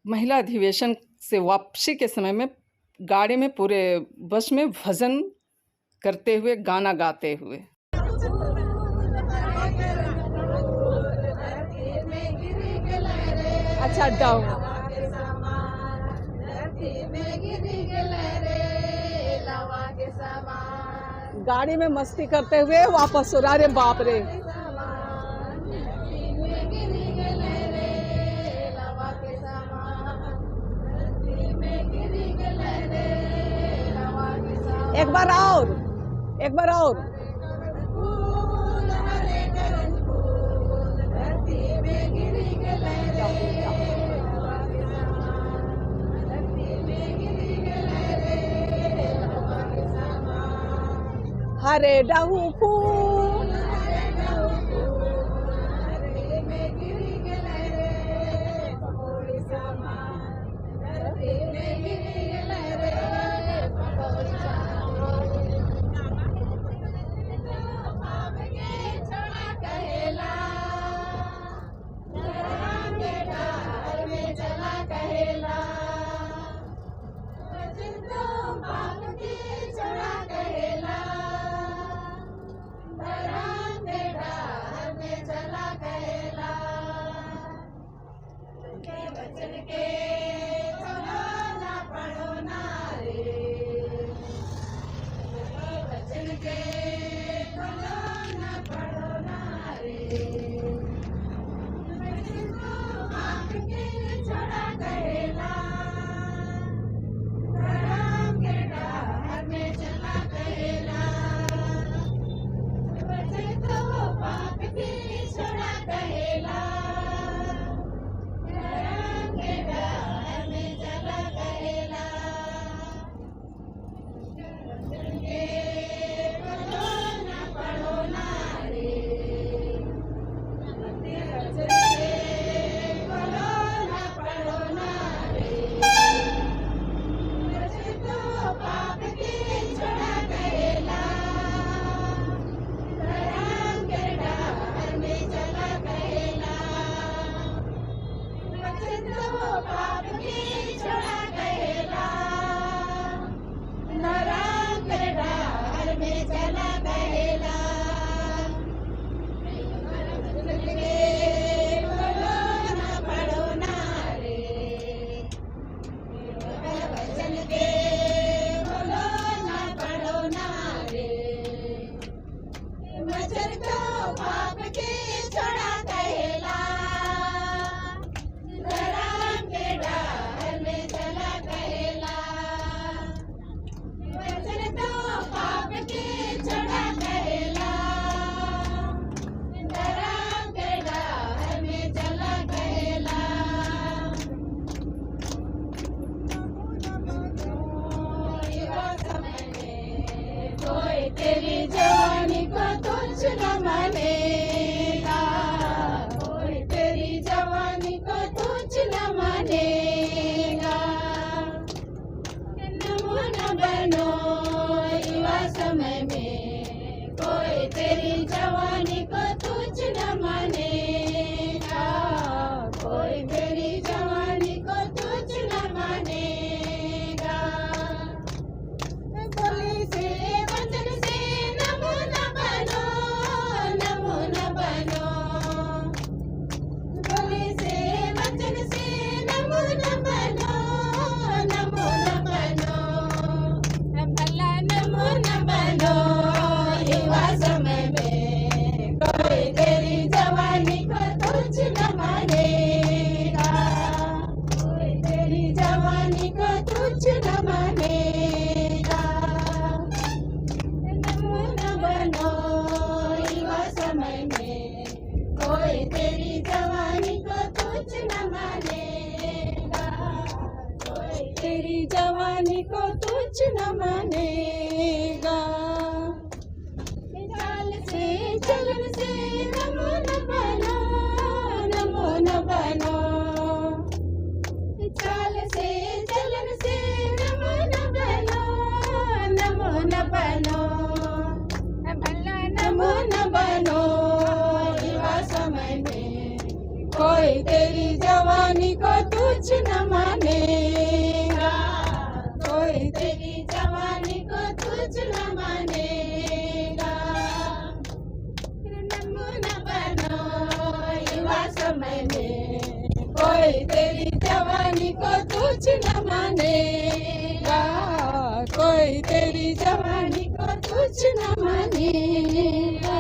महिला अधिवेशन से वापसी के समय में गाड़ी में पूरे बस में भजन करते हुए, गाना गाते हुए। अच्छा डाउन गाड़ी में मस्ती करते हुए वापस हो रहा। रे बाप रे, एक बार और हरे डहू फूल तेरी जवानी को तुझ न मानेगा, कोई तेरी जवानी को तुझ न मानेगा। नमो न बनो युवा समय में, कोई तेरी जवानी को तुझ न मानेगा, कोई तेरी जवानी को तुझ न मानेगा। बोली से वचन से नमो न बनो, नमो न बनो। बोली से वचन से नमो न बनो, नमो न बनो। भला नमो न बनो युवा समय में, कोई तेरी जवानी को तुझ न मानेगा, कोई तेरी जवानी को तुझ न मानेगा। नमो न बनो युवा समय में, कोई तेरी जवानी को तुझ न मानेगा, कोई तेरी जवानी को तुझ न मानेगा। चाल से चलन से नमो न बनो, नमो न बनो। चाल से चलन से नमो न बनो, नमो न बनो। भला नमो न बनो युवा समय में, कोई तेरी जवानी को तुझ न मानेगा। मैंने, कोई तेरी जवानी को तुझ न मानेगा, कोई तेरी जवानी को तुझ न मानेगा।